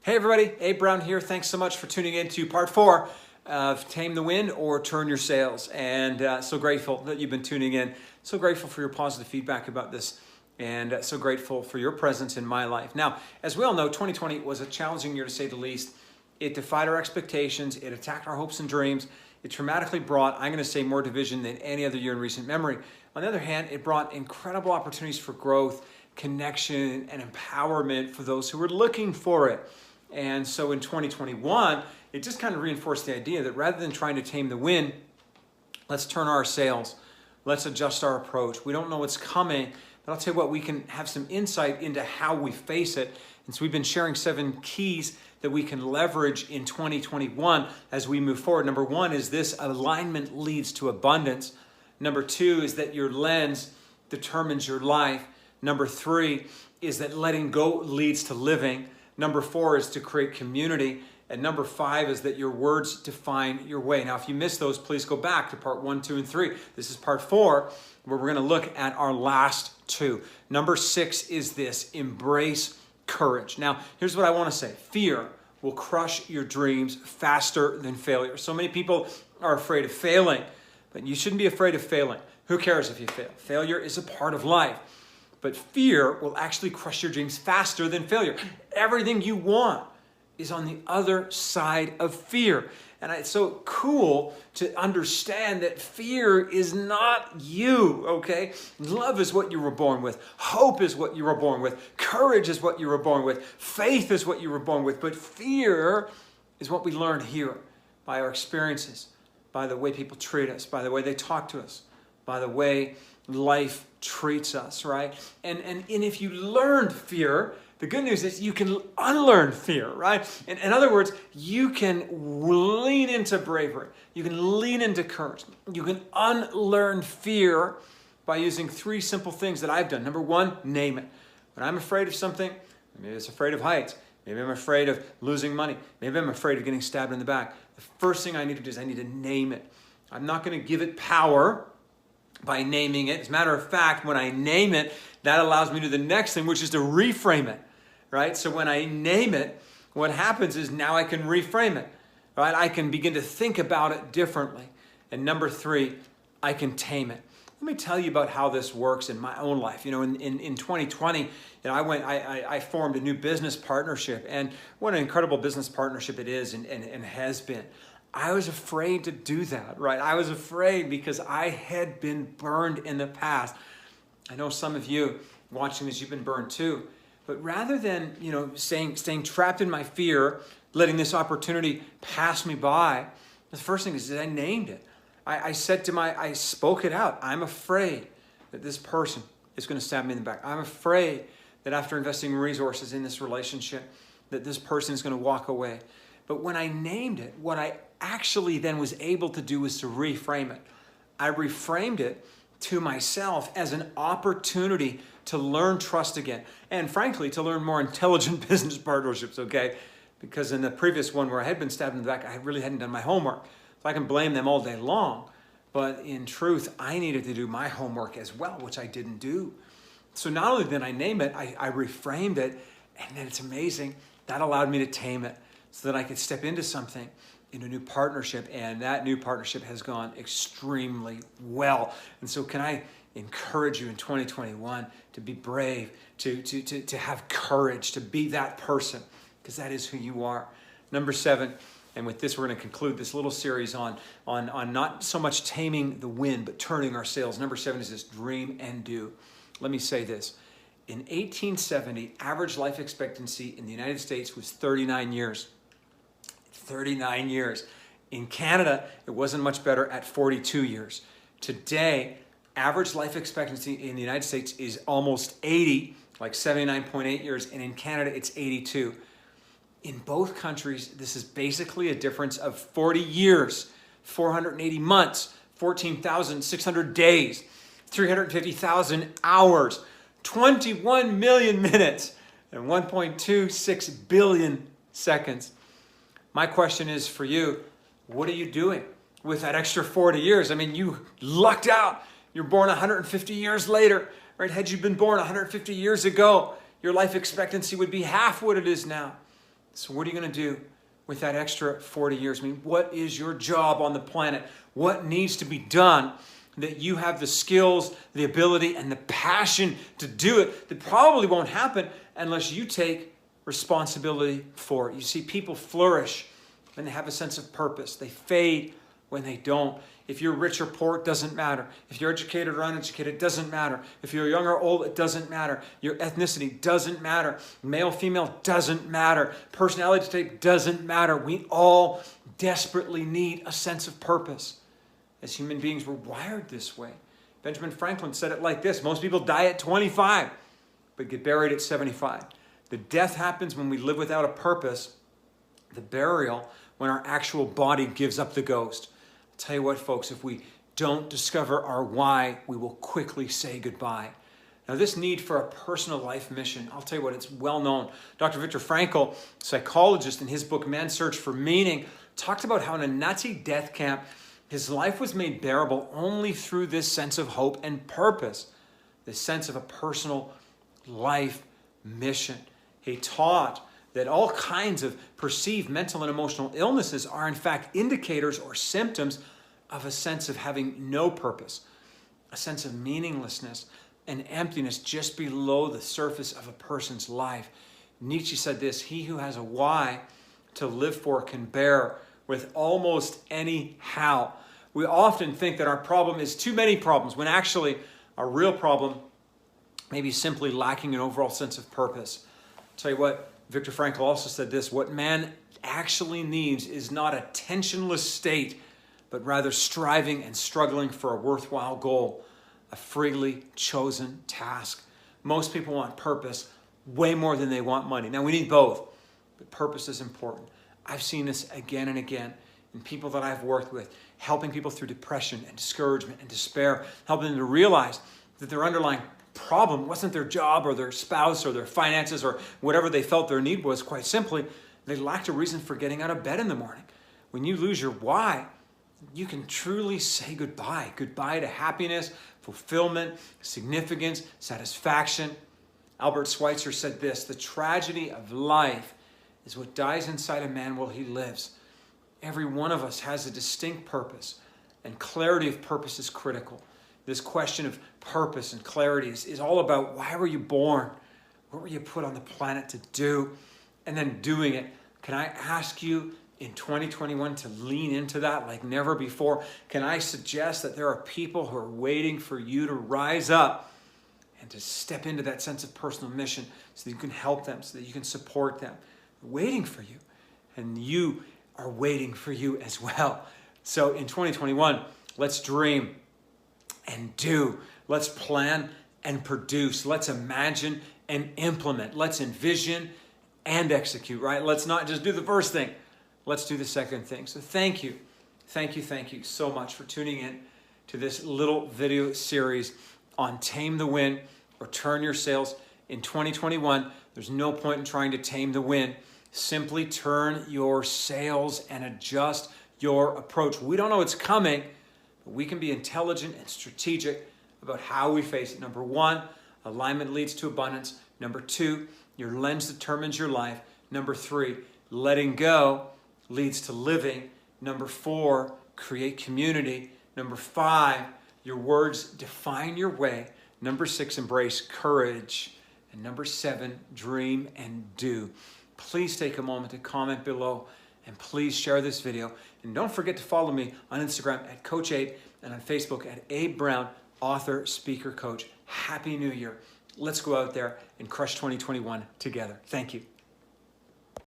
Hey everybody, Abe Brown here. Thanks so much for tuning in to part 4 of Tame the Wind or Turn Your Sails. And so grateful that you've been tuning in. So grateful for your positive feedback about this. And so grateful for your presence in my life. Now, as we all know, 2020 was a challenging year to say the least. It defied our expectations. It attacked our hopes and dreams. It dramatically brought, I'm going to say, more division than any other year in recent memory. On the other hand, it brought incredible opportunities for growth, connection, and empowerment for those who were looking for it. And so in 2021, it just kind of reinforced the idea that rather than trying to tame the wind, let's turn our sails. Let's adjust our approach. We don't know what's coming, but I'll tell you what, we can have some insight into how we face it. And so we've been sharing 7 keys that we can leverage in 2021 as we move forward. Number 1 is this: alignment leads to abundance. Number 2 is that your lens determines your life. Number 3 is that letting go leads to living. Number 4 is to create community. And number 5 is that your words define your way. Now, if you missed those, please go back to part 1, 2, and 3. This is part 4, where we're going to look at our last 2. Number 6 is this: embrace courage. Now, here's what I want to say. Fear will crush your dreams faster than failure. So many people are afraid of failing, but you shouldn't be afraid of failing. Who cares if you fail? Failure is a part of life. But fear will actually crush your dreams faster than failure. Everything you want is on the other side of fear. And it's so cool to understand that fear is not you, okay? Love is what you were born with. Hope is what you were born with. Courage is what you were born with. Faith is what you were born with. But fear is what we learned here by our experiences, by the way people treat us, by the way they talk to us, by the way life treats us, right? And if you learned fear, the good news is you can unlearn fear, right? In other words, you can lean into bravery. You can lean into courage. You can unlearn fear by using 3 simple things that I've done. Number 1, name it. When I'm afraid of something, maybe it's afraid of heights. Maybe I'm afraid of losing money. Maybe I'm afraid of getting stabbed in the back. The first thing I need to do is I need to name it. I'm not going to give it power by naming it. As a matter of fact, when I name it, that allows me to do the next thing, which is to reframe it, right? So when I name it, what happens is now I can reframe it, right? I can begin to think about it differently. And number 3, I can tame it. Let me tell you about how this works in my own life. You know, in 2020, I formed a new business partnership, and what an incredible business partnership it is and has been. I was afraid to do that, right? I was afraid because I had been burned in the past. I know some of you watching this, you've been burned too. But rather than, staying trapped in my fear, letting this opportunity pass me by, the first thing is that I named it. I spoke it out. I'm afraid that this person is going to stab me in the back. I'm afraid that after investing resources in this relationship, that this person is going to walk away. But when I named it, what I actually then was able to do was to reframe it. I reframed it to myself as an opportunity to learn trust again. And frankly, to learn more intelligent business partnerships, okay? Because in the previous one where I had been stabbed in the back, I really hadn't done my homework. So I can blame them all day long. But in truth, I needed to do my homework as well, which I didn't do. So not only did I name it, I reframed it. And then it's amazing. That allowed me to tame it, so that I could step into something, in a new partnership, and that new partnership has gone extremely well. And so can I encourage you in 2021 to be brave, to have courage, to be that person, because that is who you are. Number 7, and with this we're going to conclude this little series on not so much taming the wind, but turning our sails. Number 7 is this: dream and do. Let me say this. In 1870, average life expectancy in the United States was 39 years. 39 years. In Canada, it wasn't much better at 42 years. Today, average life expectancy in the United States is almost 80, like 79.8 years, and in Canada, it's 82. In both countries, this is basically a difference of 40 years, 480 months, 14,600 days, 350,000 hours, 21 million minutes, and 1.26 billion seconds. My question is for you, what are you doing with that extra 40 years? I mean, you lucked out. You're born 150 years later, right? Had you been born 150 years ago, your life expectancy would be half what it is now. So what are you going to do with that extra 40 years? I mean, what is your job on the planet? What needs to be done that you have the skills, the ability, and the passion to do it that probably won't happen unless you take responsibility for it. You see, people flourish when they have a sense of purpose. They fade when they don't. If you're rich or poor, it doesn't matter. If you're educated or uneducated, it doesn't matter. If you're young or old, it doesn't matter. Your ethnicity doesn't matter. Male, female, doesn't matter. Personality type doesn't matter. We all desperately need a sense of purpose. As human beings, we're wired this way. Benjamin Franklin said it like this: most people die at 25, but get buried at 75. The death happens when we live without a purpose. The burial, when our actual body gives up the ghost. I'll tell you what, folks, if we don't discover our why, we will quickly say goodbye. Now, this need for a personal life mission, I'll tell you what, it's well known. Dr. Viktor Frankl, psychologist, in his book, Man's Search for Meaning, talked about how in a Nazi death camp, his life was made bearable only through this sense of hope and purpose, this sense of a personal life mission. He taught that all kinds of perceived mental and emotional illnesses are in fact indicators or symptoms of a sense of having no purpose, a sense of meaninglessness and emptiness just below the surface of a person's life. Nietzsche said this: he who has a why to live for can bear with almost any how. We often think that our problem is too many problems, when actually our real problem may be simply lacking an overall sense of purpose. I'll tell you what, Viktor Frankl also said this: what man actually needs is not a tensionless state, but rather striving and struggling for a worthwhile goal, a freely chosen task. Most people want purpose way more than they want money. Now, we need both, but purpose is important. I've seen this again and again in people that I've worked with, helping people through depression and discouragement and despair, helping them to realize that their underlying problem wasn't their job or their spouse or their finances or whatever they felt their need was. Quite simply, they lacked a reason for getting out of bed in the morning. When you lose your why, you can truly say goodbye. Goodbye to happiness, fulfillment, significance, satisfaction. Albert Schweitzer said this: the tragedy of life is what dies inside a man while he lives. Every one of us has a distinct purpose, and clarity of purpose is critical. This question of purpose and clarity is all about, why were you born? What were you put on the planet to do? And then doing it. Can I ask you in 2021 to lean into that like never before? Can I suggest that there are people who are waiting for you to rise up and to step into that sense of personal mission so that you can help them, so that you can support them? They're waiting for you, and you are waiting for you as well. So in 2021, let's dream and do. Let's plan and produce. Let's imagine and implement. Let's envision and execute, right? Let's not just do the first thing. Let's do the second thing. So thank you so much for tuning in to this little video series on Tame the Wind or Turn Your Sails in 2021. There's no point in trying to tame the wind. Simply turn your sails and adjust your approach. We don't know what's coming, but we can be intelligent and strategic about how we face it. Number one, alignment leads to abundance. Number two, your lens determines your life. Number three, letting go leads to living. Number four, create community. Number five, your words define your way. Number six, embrace courage. And number seven, dream and do. Please take a moment to comment below, and please share this video. And don't forget to follow me on Instagram at Coach Abe and on Facebook at Abe Brown, author, speaker, coach. Happy New Year. Let's go out there and crush 2021 together. Thank you.